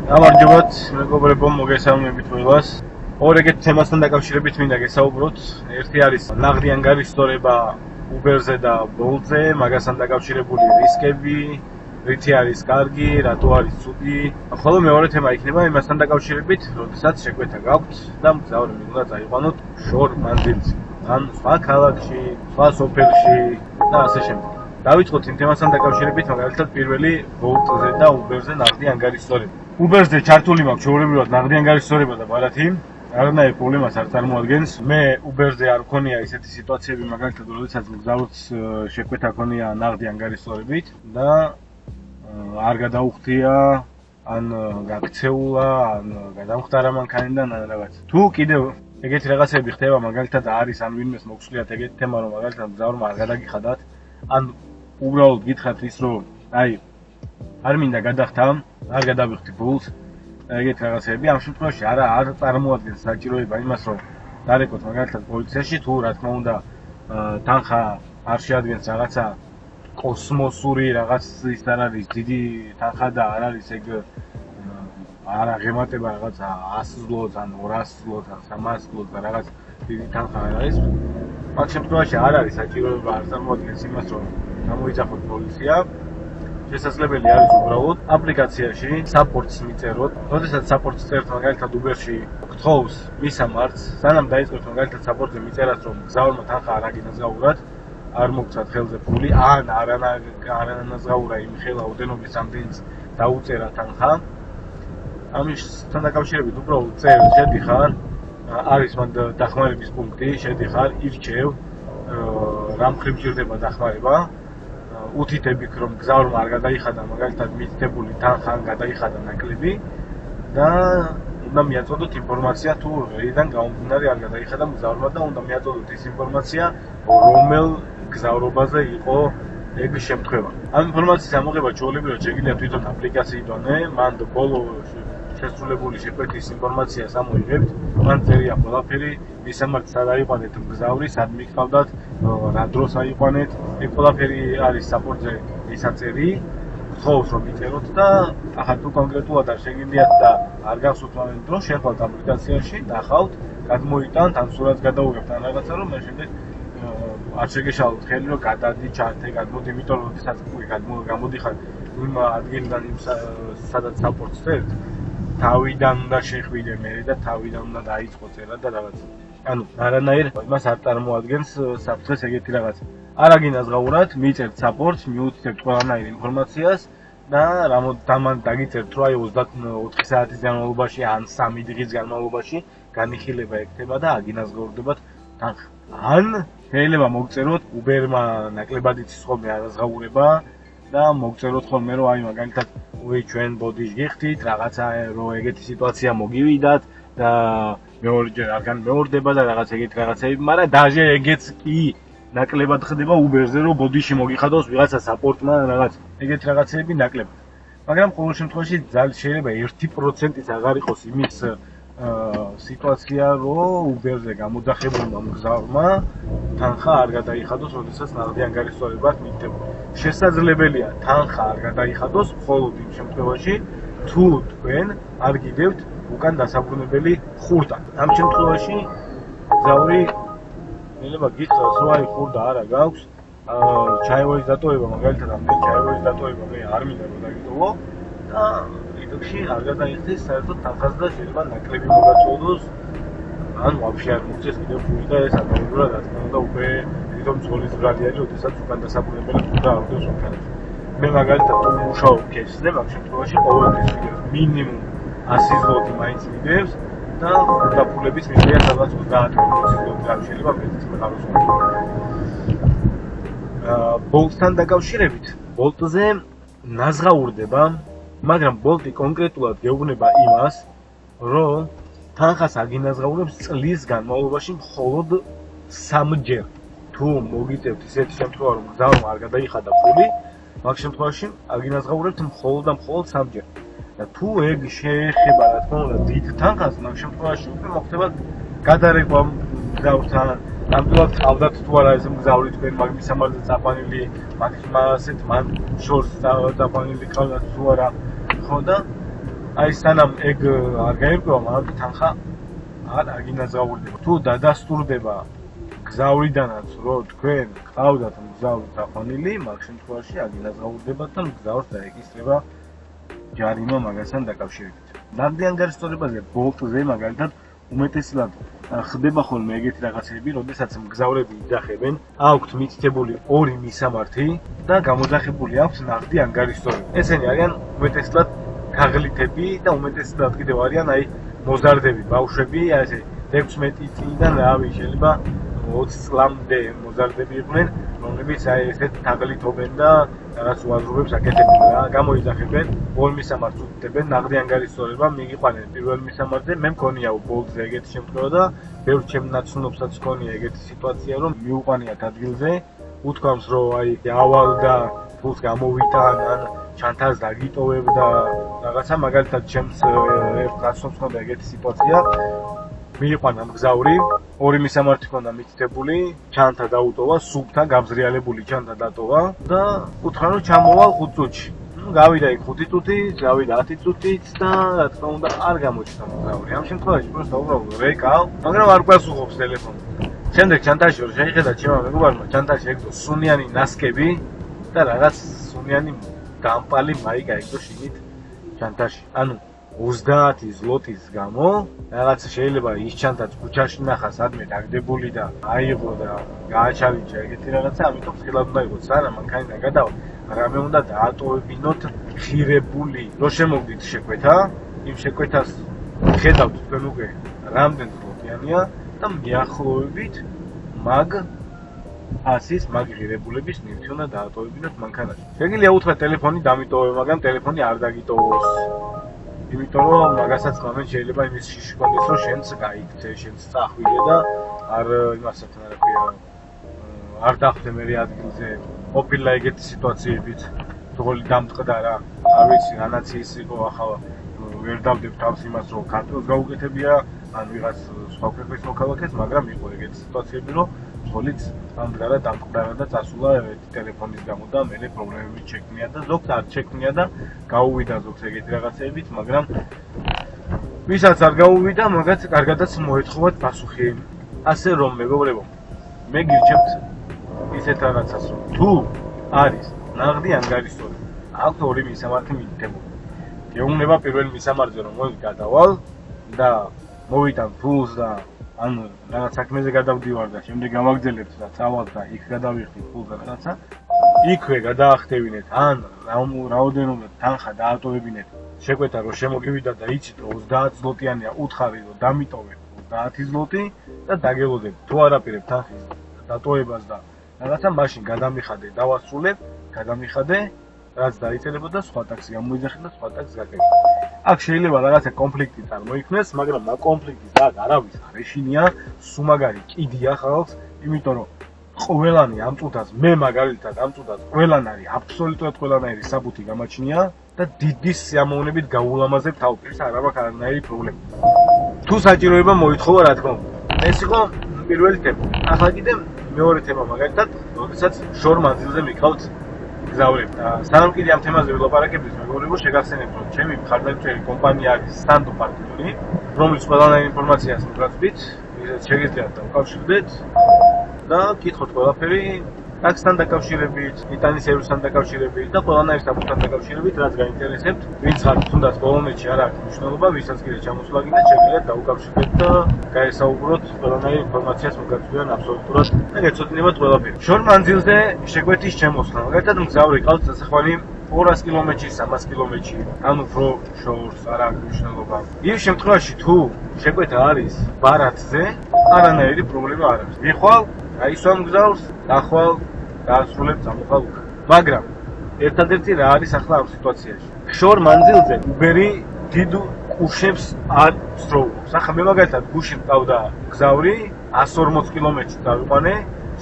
გამარჯობათ, მეგობრებო, მოგესალმებით ყველას. ორ ეგეთ თემასთან დაკავშირებით მინდა გესაუბროთ. ერთი არის ნაღდი ანგარიშსწორება Uber-ზე და Bolt-ზე, მაგასთან დაკავშირებული რისკები, რითი არის კარგი, რატო არის ცუდი. ხოლო მეორე თემა იქნება იმასთან დაკავშირებით, როდესაც შეკვეთა გაქვთ და მგზავრები უნდა წაიყვანოთ შორ მანძილზე, ან სხვა ქალაქში, სხვა სოფელში და ასე შემდეგ. დავიწყოთ იმ თემასთან დაკავშირებით, მაგალითად პირველი Bolt-ზე და Uber-ზე ნაღდი ანგარიშსწორება. Uber-ზე ჩართული მაქვს ჩვეულებრივად ნაღდი ანგარიშსწორება და ბარათი. არანაირ პრობლემას არ წარმოადგენს. მე Uber-ზე არ მქონია ისეთი სიტუაციები, მაგალითად, როდესაც მგზავრობს შეკვეთა ქონია ნაღდი ანგარიშსწორებით და არ გადაუხდია, ან გაქცეულა, ან გადამხდარა მანქანიდან ან რაღაც. თუ კიდევ ეგეთი რაღაცები ხდება, მაგალითად არის ან ვინმეს მოგსვლიათ ეგეთი თემა, რომ მაგალითად მგზავრმა არ გადაგიხადათ, ან უბრალოდ გითხრათ ის, რომ აი არ მინდა გადახდა, არ გადავიხდი ბულს, ეგეთ რაღაცები, ამ შემთხვევაში არ წარმოადგენს საჭიროება იმას, რომ დარეკოთ მაგალითად პოლიციაში, თუ რა თქმა უნდა თანხა არ შეადგენს რაღაცა კოსმოსური რაღაც ის არ არის დიდი თანხა და არ არის ეგ არ აღემატება რაღაცა 100 ზლოტს ან 200 ზლოტს ან 300 ზლოტს და რაღაც დიდი თანხა არ არის. ამ შემთხვევაში არ არის საჭიროება არ წარმოადგენს იმას, რომ გამოიძახოთ პოლიცია. შესაძლებელი არის უბრალოდ აპლიკაციაში საპორტს მიწეროთ. როდესაც საპორტს წერთ მაგალითად Uber-ში გთხოვს მისამართს, სანამ დაიწყოთ მაგალითად საპორტზე მიწერას, რომ მგზავრმა თანხა არ აგინაზღაურათ, არ მოგცათ ხელზე ფული, ან არანაზღაურა იმ ხელა ოდენობის ამდენს დაუწერა თანხა. ამისთან დაკავშირებით უბრალოდ წერ, შედიხარ, არის მანდ დახმარების პუნქტი, შედიხარ, ირჩევ რა მხრივ ჭირდება დახმარება. უთითებიქ, რომ მგზავრმა არ გადაიხადა მაგალითად მითითებული თანხა ან გადაიხადა ნაკლები და უნდა მიაწოდოთ ინფორმაცია, თუ რიდან გამომდინარე არ გადაიხადა მგზავრმა და უნდა მიაწოდოთ ის ინფორმაცია, რომელ გზავრობაზე იყო ეგ შემთხვევა. ამ ინფორმაციის ამოღება ჩვეულებრივად შეგიძლია თვითონ აპლიკაციიდანვე, მან ბოლო შესრულებული შეკვეთის ინფორმაციას ამოიღებთ, მან წერია ყველაფერი, მისამართს სად აიყვანეთ მგზავრი, სად მიყავდათ, რა დროს აიყვანეთ, ეგ ყველაფერი არის საპორტზე ისაწერი, გთხოვს რომ მიწეროთ და ახლა თუ კონკრეტულად არ შეგიძლიათ და არ გახსოვთ მომენტ დრო, შეხვალთ აპლიკაციაში, ნახავთ, გადმოიტანთ, ან სურათს გადაუღებთ ან რაღაცა, რომ მე შემდეგ არ შეგეშალოთ ხელი, რომ გადადი, ჩართე, გადმოდი, იმიტომ რომ როდესაც გამოდიხარ იმ ადგილიდან, სადაც საპორტს წერთ, თავიდან უნდა შეხვიდე მე და თავიდან უნდა დაიწყო წერა და რაღაც. ანუ არანაირ იმას არ წარმოადგენს საფრთხეს ეგეთი რაღაც. არ აგინაზღაურათ, მიწერთ საპორტს, მიუთითებთ ყველანაირ ინფორმაციას და რამოდან დაგიწერთ, რომ აი 24 საათის განმავლობაში ან 3 დღის განმავლობაში განიხილება ექნება და აგინაზღაურდებათ თანხა. ან შეიძლება მოგწეროთ Uber-მა ნაკლებად იცის ხოლმე არაზღაურება და მოგწეროთ ხოლმე, რომ აი მაგალითად ჩვენ ბოდიშ გიხდით, რაღაცა რომ ეგეთი სიტუაცია მოგივიდათ და მეორეჯერ არ განმეორდება და რაღაც ეგეთი რაღაცები, მაგრამ დაჟე ეგეც კი ნაკლებად ხდება Uber-ზე, რომ ბოდიში მოგიხადოს ვიღაცა საპორტმა რაღაც ეგეთი რაღაცები ნაკლებად. მაგრამ ყოველ შემთხვევაში შეიძლება 1%-იც აღარ იყოს იმის სიტუაცია, რომ Uber-ზე გამოძახებულმა მგზავრმა თანხა არ გადაიხადოს, როდესაც ნაღდი ანგარიშსწორება აქვს მითითებული. შესაძლებელია თანხა არ გადაიხადოს მხოლოდ იმ შემთხვევაში, თუ თქვენ არ გიგებთ უკან დასაბრუნებელი ხურდა. ამ შემთხვევაში მგზავრი შეიძლება გითხრას, რომ აი ხურდა არა გაქვს, ჩაივერის დატოვება მაგალითად ამ ჩაივერის დატოვება მე არ მინდა რომ დაგიტოვო და იდეში არ გადაიხდეს საერთოდ თანხას და შეიძლება ნაკლები მოგაწოდოს, ან ვაფშე არ მოგწეს კიდევ ფული და ეს აბსოლუტურად რა თქმა უნდა უკვე თვითონ ძღოლის ბრალი არის, როდესაც უკან დასაბრუნებელი ხურდა არ გდოს მანქანაში. მე მაგალითად თუ მუშაობ კეშზე, მაგ შემთხვევაში ყოველთვის მიდევს მინიმუმ 100 ზლოტი მაინც მიდევს და დაფულების მიდია სადღაც 30-40 ზლოტი არ შეიძლება მეც მიყაროს. Bolt-თან დაკავშირებით, Bolt-ზე ნაზღაურდება, მაგრამ Bolt-ი კონკრეტულად გეუბნება იმას, რომ თანხას აგინაზღაურებს წლის განმავლობაში მხოლოდ 3-ჯერ. თუ მოგიწევთ ისეთი შემთხვევა, რომ მგზავრმა არ გადაიხადა ფული, მაგ შემთხვევაში აგინაზღაურებთ მხოლოდ და მხოლოდ 3-ჯერ. და თუ ეგ შეეხება, რა თქმა უნდა, დიდ თანხას, მაგ შემთხვევაში უკვე მოხდება გადარეკვა მგზავრთან. ნამდვილად ხავდათ თუ არა ეს მგზავრი თქვენ მაგ მისამართზე წაყვანილი, მაგ ასეთ მან შორს წაყვანილი ხავდათ თუ არა, ხო და აი სანამ ეგ არ გაირკვევა, მანამდე თანხა არ აგინაზღაურდება. თუ დადასტურდება გზავრიდანაც, რომ თქვენ გყავდათ მგზავრი დაყვანილი, მაგ შემთხვევაში აგინაზღაურდებათ და მგზავრს დაეკისრება ჯარიმა მაგასთან დაკავშირებით. ნაღდიან გარსწორებაზე ბოლტზე მაგალითად უმეტესად ხდება ხოლმე ეგეთი რაღაცები, როდესაც მგზავრები იძახებენ, აქვთ მითითებული 2 მისამართი და გამოძახებული აქვს ნაღდიან გარსწორები. ესენი არიან უმეტესად თაღლითები და უმეტესად კიდევ არიან აი მოზარდები, ბავშვები, ასე 16 წლიდან რავი შეიძლება 20 წლამდე მოზარდები იყვნენ, რომლებიც აი ესეთ თაღლითობენ და რაღაც უაზრობებს აკეთებენ რა, გამოიძახებენ, 2 მისამართს უთმდებენ, ნაღდიან გარსწორება მიგიყვანენ პირველ მისამართზე, მე მქონია ბოლტზე ეგეთი შემთხვევა და ბევრ ჩემ ნაცნობსაც მქონია ეგეთი სიტუაცია, რომ მიუყვანიათ ადგილზე, უთქვამს რომ აი ავალ და ფულს გამოვიტან ან ჩანთას დაგიტოვებ და რაღაცა მაგალითად ჩემს ერთ ნაცნობს მქონდა ეგეთი სიტუაცია. მიიყვანა მგზავრი, 2 მისამართი ჰქონდა მითითებული, ჩანთა დაუტოვა, სუფთა გამზრიალებული ჩანთა დატოვა და უთხრა რომ ჩამოვალ 5 წუთში. გავიდა იქ 5 წუთით, გავიდა 10 წუთით და რა თქმა უნდა არ გამოჩნდა მგზავრი. ამ შემთხვევაში პროსტა უბრალოდ რეკავ, მაგრამ არ გვასუხობს ტელეფონი. შემდეგ ჩანთაში რომ შეიხედა ჩემმა მეგობარმა, ჩანთაში ეგდო სუნიანი ნასკები და რაღაც სუნიანი დამპალი მაიკა ეგდო შიგნით ჩანთაში. ანუ 30 ზლოტის გამო რაღაცა შეიძლება ის ჩანთაც ქუჩაში ნახა სადმე დაგდებული და აიღო და გააჩალინჯა ეგეთი რაღაცა, ამიტომ ხილად უნდა იყოს რა, მანქანიდან გადავა. რამე უნდა დაატოვებინოთ ხირებული. რო შემოგდით შეკვეთა, იმ შეკვეთას ხედავთ თქვენ უკვე რამდენ ზლოტიანია და მიახლოებით მაგ ასის მაგ ღირებულების ნივთი უნდა დაატოვებინოთ მანქანაში. შეგიძლია უთხრათ ტელეფონი დამიტოვე, მაგრამ ტელეფონი არ დაგიტოვოს. იმიტომ რომ მაგასაც მომენტ შეიძლება იმის შიში კონდეს რომ შენც გაიქცე, შენც წახვიდე და არ იმასთან რა ქვია არ დახვდე მე ადგილზე. ყოფილა ეგეთი სიტუაციებით, თქოლი დამწყდა რა. არ ვიცი, რანაც ის იყო ახლა ვერ დავდებ თავს იმას რომ კარტოს გაუკეთებია, ან ვიღაც სხვა ქვეყნის მოქალაქეს, მაგრამ იყო ეგეთი სიტუაციები რომ თქოლიც ამდღარა დამწყდა და წასულა ტელეფონის გამო და მე პრობლემები შექმნია და ზოგს არ შექმნია და გაუვიდა ზოგს ეგეთი რაღაცეებით, მაგრამ ვისაც არ გაუვიდა, მაგაც კარგადაც მოეთხოვათ პასუხი. ასე რომ მეგობრებო, მე გირჩევთ ისეთ რაღაცას რომ თუ არის ნაღდიან გარსწორება, აქვს 2 მისამართი მითითებული. გეუბნება პირველ მისამართზე რომ მოდი გადავალ და მოვიტან ფულს და ან რაღაც საქმეზე გადავდივარ და შემდეგ გავაგზავნებთ და წავალ და იქ გადავიხდით ფულს და რაღაცა. იქვე გადაახტევინეთ ან რაოდენობით თანხა დაატოვებინეთ. შეკვეთა რომ შემოგივიდა და იცით რომ 30 ზლოტიანია, უთხარი რომ დამიტოვე 30 ზლოტი და დაგელოდებ. თუ არაპირებ თანხის დატოვებას და რაღაცა მაშინ გადამიხადე, დავასრულებ, გადამიხადე, რაც დაიწერებოდა სხვა ტაქსი გამოიძახე და სხვა ტაქსს გაკეთე. აქ შეიძლება რაღაცა კონფლიქტი წარმოიქმნეს, მაგრამ ამ კონფლიქტის აქ არავის არ ეშინია, სუმაგარი კიდია ხალხს, იმიტომ რომ ყველანი ამ წუთას მე მაგალითად ამ წუთას ყველანაირი, აბსოლუტურად ყველანაირი საბუთი გამაჩნია და დიდი სიამოვნებით გაულამაზებ თავპირს, არ აქვს არანაირი პრობლემა. თუ საჭიროება მოითხოვა, რა თქმა უნდა. ეს იყო პირველი თემა. ახლა კიდე მეორე თემა მაგალითად, როდესაც შორ მანძილზე მიყავთ გზავრები. სანამ კიდე ამ თემაზე ვილაპარაკებთ, მეგობრებო, შეგახსენებთ, რომ ჩემი მხარდამჭერი კომპანია არის სტანდო პარტნიორი, რომლის ყველანაირი ინფორმაციას მოგაცდით, ვისაც შეგიძლიათ დავკავშირდეთ და გითხოთ ყველაფერი ტაქსთან დაკავშირებით, იტანის სერვისთან დაკავშირებით და ყველანაირ საბუთთან დაკავშირებით, რაც გაინტერესებთ. ვინც ხართ, თუნდაც პოლონეთში არ აქვს მნიშვნელობა, ვისაც კიდე ჩამოსვლა გინდათ, შეგიძლიათ დავუკავშირდეთ და გაესაუბროთ ყველანაირ ინფორმაციას მოგაცდიან აბსოლუტურად და გეცოდინებათ ყველაფერი. შორ მანძილზე შეკვეთის შემოსვლა. მაგალითად, მგზავრი ყავს დასახვანი 200 კილომეტრში, 300 კილომეტრში, ან უფრო შორს არ აქვს მნიშვნელობა. იმ შემთხვევაში თუ შეკვეთა არის ბარათზე, არანაირი პრობლემა არ არის. მიხვალ, გაისვამ გზავს, დახვალ, დაასრულებ, წამოხვალ უკან. მაგრამ ერთადერთი რა არის ახლა ამ სიტუაციაში? შორ მანძილზე უბერი დიდ კუშებს არ სწროულობს. ახლა მე მაგალითად გუში მყავდა გზავრი 140 კილომეტრში დავიყვანე,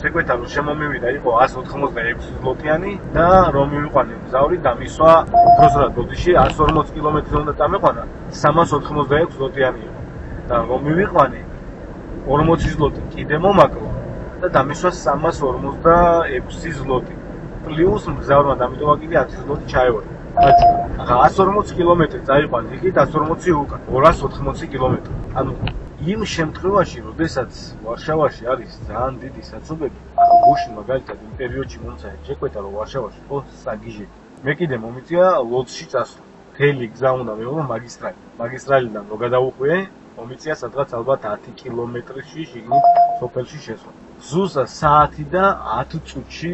შეკვეთა რომ შემომივიდა იყო 186 ზლოტიანი და რომ მივიყვანე გზავრი და მისვა უბრალოდ ბოდიში 140 კილომეტრზე უნდა წამეყვანა, 386 ზლოტიანი იყო. და რომ მივიყვანე 40 ზლოტი კიდე მომაკლო და დამისვა 346 ზლოტი. პლუს მგზავრმა დამიტოვა კიდე 10 ზლოტი ჩაევალა. ახლა 140 კილომეტრი წაიყვან იქით 140 უკან 280 კილომეტრი. ანუ იმ შემთხვევაში, როდესაც ვარშავაში არის ძალიან დიდი საცობები, გუშინ მაგალითად იმ პერიოდში მომცადა შეკვეთა, რომ ვარშავაში იყო საგიჟე. მე კიდე მომიწია ლოცში წასვლა. მთელი გზა უნდა მეღო მაგისტრალი. მაგისტრალიდან რო გადავუხვიე, მომიწია სადღაც ალბათ 10 კილომეტრში შიგნით სოფელში შესვლა. ზუსტად საათი და 10 წუთში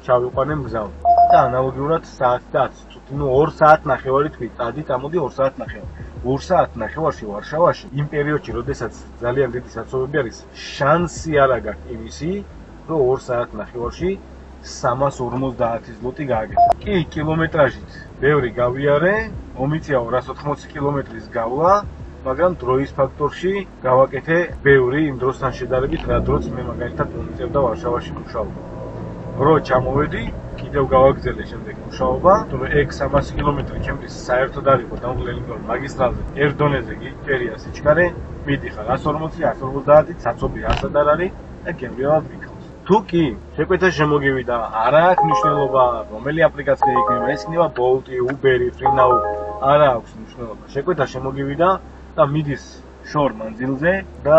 ჩავიყვანე მგზავრი. და ანალოგიურად საათი და 10 წუთი, ნუ 2 საათ ნახევარი თქვი, წადით ამოდი 2 საათ ნახევარი. 2 საათ ნახევარში ვარშავაში, იმ პერიოდში, როდესაც ძალიან დიდი საცობები არის, შანსი არ აქვს იმისი, რომ 2 საათ ნახევარში 350 ზლოტი გააკეთა. კი, კილომეტრაჟით ბევრი გავიარე, მომიწია 280 კილომეტრის გავლა, მაგრამ დროის ფაქტორში გავაკეთე ბევრი იმ დროსთან შედარებით, რა დროც მე მაგალითად მომიწევდა ვარშავაში მუშაობა. რო ჩამოვედი, კიდევ გავაგრძელე შემდეგ მუშაობა, თუმცა ეგ 300 კილომეტრი ჩემთვის საერთოდ არ იყო დამღლელი, იმიტომ რომ მაგისტრალზე ერთ დონეზე გიჭერია სიჩქარე, მიდიხარ 140, 150, საცობი ასად არ არის და გემრიელად ვიქავს. თუ კი შეკვეთა შემოგივიდა, არ აქვს მნიშვნელობა, რომელი აპლიკაცია იქნება, ეს იქნება Bolt-ი, Uber-ი, Freenow, არ აქვს მნიშვნელობა. შეკვეთა შემოგივიდა და მიდის შორ მანძილზე და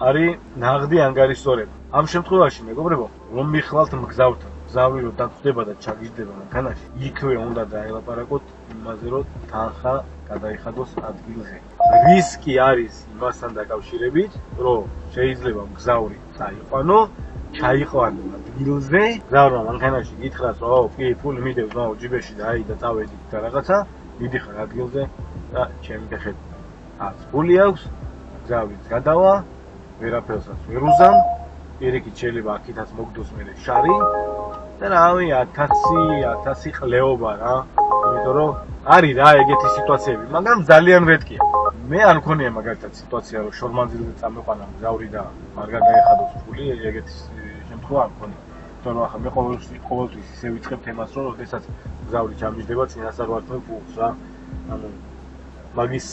არის ნაღდი ანგარიშსწორება. ამ შემთხვევაში მეგობრებო, რომ მიხვალთ მგზავრთან, მგზავრი რომ დაგხვდება და ჩაგიждდება მანქანაში, იქვე უნდა დაელაპარაკოთ იმაზე, რომ თანხა გადაიხადოს ადგილზე. რისკი არის იმასთან დაკავშირებით, რომ შეიძლება მგზავრი წაიყვანო, ჩაიყვანო ადგილზე, მგზავრმა მანქანაში გითხრას, რომ კი, ფული მიდევს, ნო, ჯიბეში და აი და წავედით და რაღაცა, მიდიხარ ადგილზე და ჩემი ფეხები. ფული აქვს, მგზავრიც გადავა, ვერაფერსაც ვერ უზამ. პირიქით შეიძლება აქითაც მოგდოს მე შარი და რავი 1000 ყლეობა რა, იმიტომ რომ არის რა ეგეთი სიტუაციები, მაგრამ ძალიან რედკია. მე არ მქონია მაგალითად სიტუაცია, რომ შორმანძილზე წამეყვანა მგზავრი და არ გადაეხადოს ფული, ეგეთი შემთხვევა არ მქონია. იმიტომ რომ ახლა მე ყოველთვის ისე ვიწყებ თემას, რომ როდესაც მგზავრი ჩამიждდება, წინასწარ ვართმევ ფულს რა. ანუ მაგის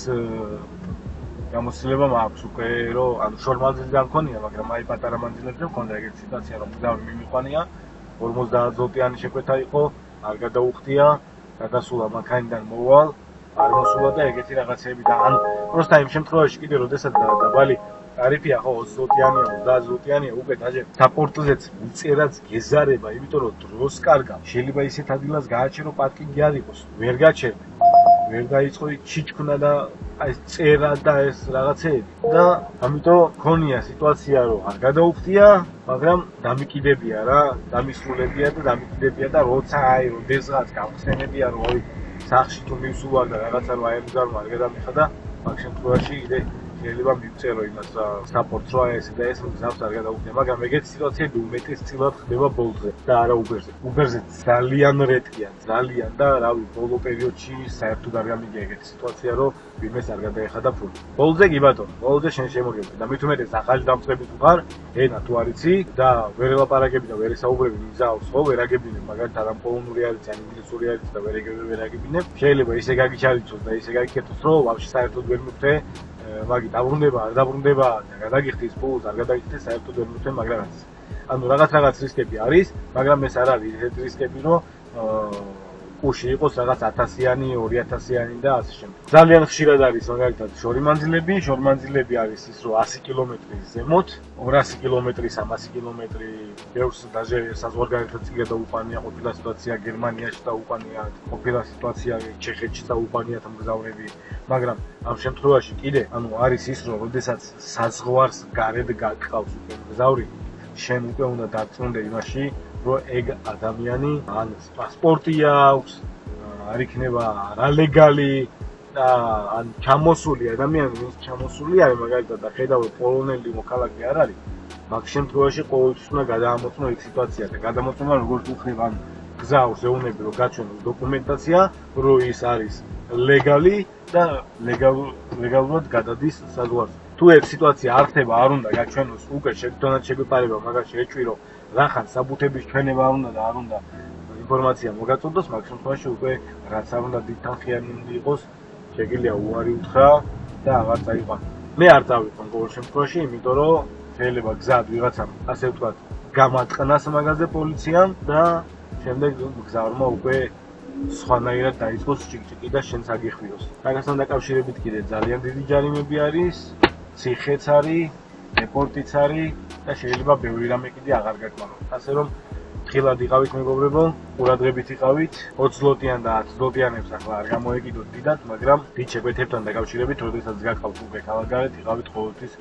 გამოცდილება მაქვს უკვე, რომ ანუ შორმანძილზე არ მქონია, მაგრამ აი პატარა მანძილებზე მქონდა ეგეთი სიტუაცია, რომ მგზავრი მიმიყვანია, 50 ზლოტიანი შეკვეთა იყო, არ გადაუხდია, გადასულა მანქანიდან მოვალ, არ მოსულა და ეგეთი რაღაცები და ან პროსტა იმ შემთხვევაში კიდე როდესაც დაბალი ტარიფია ხო 20 ზლოტიანია, 30 ზლოტიანია, უკვე დაჟე საპორტზეც უწერაც გეზარება, იმიტომ რომ დროს კარგა. შეიძლება ისეთ ადგილას გააჩერო პარკინგი არ იყოს, ვერ გაჩერდა. ვერ დაიწყო ჩიჩქნა და აი წერა და ეს რაღაცეები და ამიტომ მქონია სიტუაცია რომ არ გადაუხდია, მაგრამ დამიკიდებია რა, დამისრულებია და დამიკიდებია და როცა აი რომ დეზღაც გამხსენებია რომ აი სახში თუ მივსულა და რაღაცა რომ აი მგზავრმა არ გადამიხადა, მაგ შემთხვევაში კიდე შეიძლება მივწერო იმას რა საპორტს რა ესე და ეს მგზავრს არ გადაუხდია, მაგრამ ეგეთი სიტუაციები უმეტესწილად ხდება Bolt-ზე და არა Uber-ზე. Uber-ზე ძალიან რედკია, ძალიან და რავი, ბოლო პერიოდში საერთოდ არ გამიგია ეგეთი სიტუაცია, რომ ვინმეს არ გადაეხადა ფული. Bolt-ზე კი ბატონო, Bolt-ზე შენ შემოგება და მით უმეტეს ახალი დამწყებით ვარ, ენა თუ არ იცი და ვერ ელაპარაკები და ვერ ესაუბრები მგზავრს, ხო, ვერ აგებინებ, მაგალითად ამ პოლონური არის, ან ინგლისური არის და ვერ აგებინებ. შეიძლება ისე გაგიჩარიცოს და ისე გაგიქეთოს, რომ ვაფშე საერთოდ ვერ მივხვდე მაგი დაბრუნდება, არ დაბრუნდება და გადაგიხდის ფულს, არ გადაგიხდეს, საერთოდ ვერ მივხვდე მაგრაც. ანუ რაღაც რისკები არის, მაგრამ ეს არ არის ესეთი რისკები, რომ კუში იყოს რაღაც 1000-იანი, 2000-იანი და ასე შემდეგ. ძალიან ხშირად არის მაგალითად შორმანძილები არის ის, რომ 100 კილომეტრის ზემოთ, 200 კილომეტრი, 300 კილომეტრი, ბევრს დაჟე საზღვარგარეთაც გადაუყანია, ყოფილა სიტუაცია გერმანიაში დაუყანია, ყოფილა სიტუაცია ჩეხეთში დაუყანიათ მგზავრები, მაგრამ ამ შემთხვევაში კიდე, ანუ არის ის, რომ როდესაც საზღვარს გარეთ გაკყავს მგზავრი, შენ უკვე უნდა დარწმუნდე იმაში, რომ ეგ ადამიანი ან პასპორტი აქვს, არ იქნება არალეგალი და ან ჩამოსული ადამიანი, ვინც ჩამოსული არის მაგალითად და ხედავ პოლონელი მოქალაქე არ არის, მაგ შემთხვევაში ყოველთვის უნდა გადაამოწმო ეგ სიტუაცია და გადამოწმება როგორც უხდება ან გზავრს ეუბნები რომ გაჩვენოს დოკუმენტაცია, რომ ის არის ლეგალი და ლეგალურად გადადის საზღვარზე. თუ ეს სიტუაცია არ ხდება, არ უნდა გაჩვენოს უკვე შეგდონად შეგვეპარება მაგაში ეჭვირო რახან საბუთების ჩვენება არ უნდა და არ უნდა ინფორმაცია მოგაწოდოს, მაგ შემთხვევაში უკვე რაც არ უნდა დიდთანხიანი იყოს, შეგიძლია უარი უთხრა და აღარ წაიყვანო. მე არ წავიყვან ყოველ შემთხვევაში, იმიტომ რომ შეიძლება გზად ვიღაცამ ასე ვთქვათ გამატყნას მაგაზე პოლიციამ და შემდეგ მგზავრმა უკვე სხვანაირად დაიწყოს ჭიკჭიკი და შენს აგიხვიოს. მაგასთან დაკავშირებით კიდე ძალიან დიდი ჯარიმები არის, ციხეც არის, დეპორტიც არის და შეიძლება ბევრი რამე კიდე აღარ გაკმაყოფილოთ. ასე რომ ხილად იყავით მეგობრებო, ყურადღებით იყავით, 20 ზლოტიან და 10 ზლოტიანებს ახლა არ გამოეკიდოთ დიდად, მაგრამ დიდ შეკვეთებთან დაკავშირებით, როდესაც გაგყავთ უკვე ქალაქგარეთ, იყავით ყოველთვის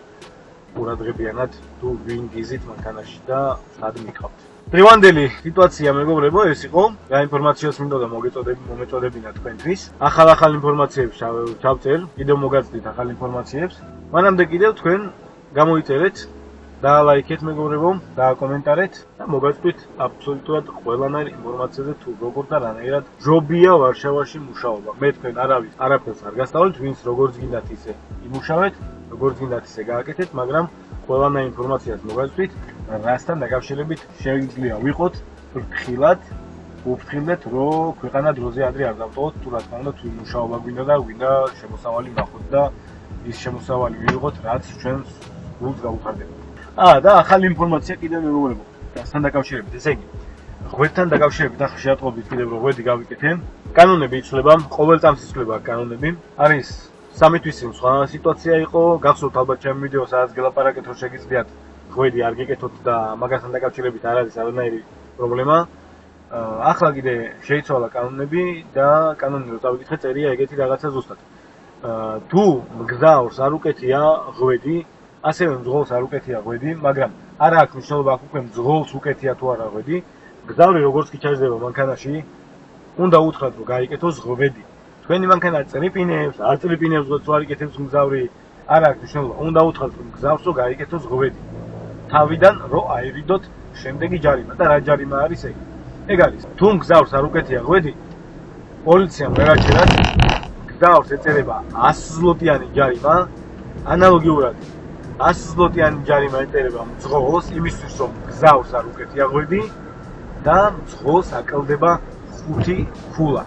ყურადღებიანად თუ ვინ გიზით მანქანაში და სად მიყავთ. დღევანდელი სიტუაცია მეგობრებო ეს იყო. რა ინფორმაციას მინდოდა მომეწოდებინა თქვენთვის. ახალ ინფორმაციებს ჩავწერ, კიდევ მოგაცდით ახალ ინფორმაციებს. მანამდე კიდევ თქვენ გამოიწერეთ და ლაიქეთ მეგობრებო, და კომენტარეთ და მოგაწვით აბსოლუტურად ყველანაირ ინფორმაციაზე თუ როგორ და რანაირად ჯობია ვარშავაში მუშაობა. მე თქვენ არაფერს არ გასწავლეთ, ვინც როგორც გინდათ ისე იმუშავეთ, როგორც გინდათ ისე გააკეთეთ, მაგრამ ყველანაირ ინფორმაციას მოგაწვით, რასთან დაკავშირებით შეიძლება ვიყოთ ფრთხილად, უფრთხილდეთ, რომ ქვეყანა დროზე ადრე არ დავტოვოთ, თუ რა თქმა უნდა თუ მუშაობა გვინდა და გვინდა შემოსავალი ნახოთ და ის შემოსავალი ვიღოთ, რაც ჩვენს გულს გაუხარდება. და ახალი ინფორმაცია კიდევ მეგობრებო, დასთან დაკავშირებით, ესე იგი, ღვედთან დაკავშირებით ახლა შეატყობდით კიდევ რომ ღვედი გავიკეთე. კანონები იცვლება, ყოველ წამს იცვლება კანონები. არის 3 თვის წინ სხვა სიტუაცია იყო, გახსოვთ ალბათ ჩემ ვიდეოს, სადაც გელაპარაკეთ, რომ შეგიძლიათ ღვედი არ გეკეთოთ და მაგასთან დაკავშირებით არ არის არანაირი პრობლემა. ახლა კიდე შეიცვალა კანონები და კანონი რო წავიკითხე, წერია ეგეთი რაღაცა ზუსტად. თუ მგზავრს არ უკეთია ღვედი, ასევე მძღოლს არ უკეთია ღვედი, მაგრამ არა აქვს მნიშვნელობა აქ უკვე მძღოლს უკეთია თუ არა ღვედი. მგზავრი როგორც კი ჩაჯდება მანქანაში, უნდა უთხრათ რომ გაიკეთოს ღვედი. თქვენი მანქანა წრიპინებს, არ წრიპინებს ღვედს არ იკეთებს მგზავრი, არ აქვს მნიშვნელობა. უნდა უთხრათ რომ მგზავრს რომ გაიკეთოს ღვედი. თავიდან რომ აირიდოთ შემდეგი ჯარიმა და რა ჯარიმა არის ეგ? ეგ არის, თუ მგზავრს არ უკეთია ღვედი, პოლიციამ გადაჭერათ, მგზავრს ეწერება 100 ზლოტიანი ჯარიმა, ანალოგიურად 100 ზლოტიანი ჯარიმა ეწერება მძღოლს იმისთვის რომ მგზავრს არ უკეთია ღვედი და მძღოლს აკლდება 5 ქულა.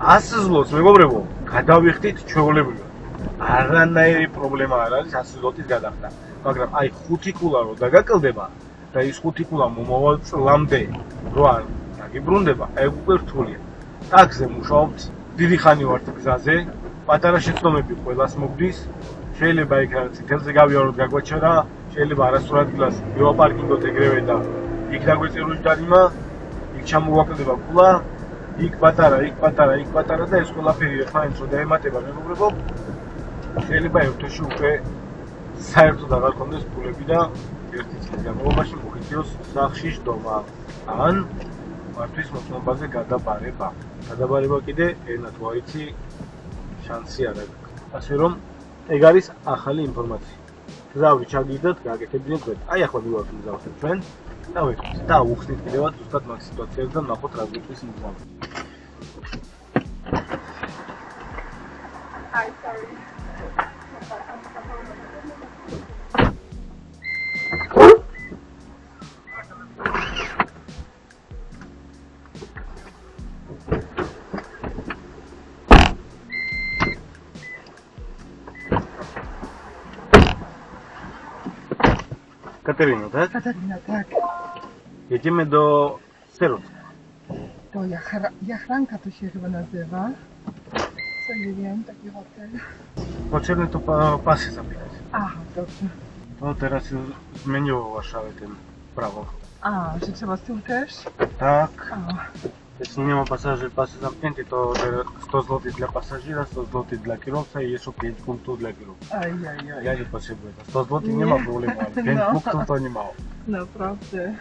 100 ზლოტს მეგობრებო, გადავიხდით ჩვეულებრივად. არანაირი პრობლემა არ არის 100 ზლოტის გადახდა. მაგრამ აი 5 ქულა რო დაგაკლდება და ის 5 ქულა მომავალ წლამდე რო არ დაგიბრუნდება, ეგ უკვე რთულია. ტაქსზე მუშაობთ, დიდი ხანი ვართ გზაზე, პატარა შეცდომები ყველას მოგდის. შეიძლება იქ რაღაც თელზე გავიაროთ გაგვაჩერა, შეიძლება არასწორ ადგილას მივაპარკინგოთ ეგრევე და იქ დაგვეწეროს ჯარიმა, იქ ჩამოვაკლდება ქულა, იქ პატარა და ეს ყველაფერი ფაინს რო დაემატება მეგობრებო, შეიძლება ერთოში უკვე საერთოდ აღარ გქონდეს ფულები და ერთი წლის განმავლობაში მოგიწიოს სახლში შდომა ან მართვის მოწმობაზე გადაბარება. გადაბარება კიდე ენათ ვაიცი შანსი არ აქვს. ასე რომ ეგ არის ახალი ინფორმაცია. გზავრი ჩაგიდათ, გააკეთებინეთ ღვედი. აი ახლა მივართ მგზავრს ჩვენ და ვეთქვით და უხსნით კიდევაც ზუსტად მაგ სიტუაციას და ნახოთ რა გვიწვის მგზავრი. Hi, sorry. Katerina, tak? Katarina, tak. Jedziemy do Serocka. To Jachranka to się chyba nazywa. Co nie wiem, taki hotel. Potrzebne to pasy zapisać. Aha, dobrze. To teraz zmieniło Warszawę tym prawo. A, że trzeba z tyłu też? Tak. A, Jeśli nie ma pasażer, pasy zamknięte, to 100 zł dla pasażera, 100 zł dla kierowcy i jeszcze 5 punktów dla kierowcy. ajajaj. Ja nie potrzebuję. 100 zł nie ma problemu, ale 5 No. punktów to nie mało. Naprawdę.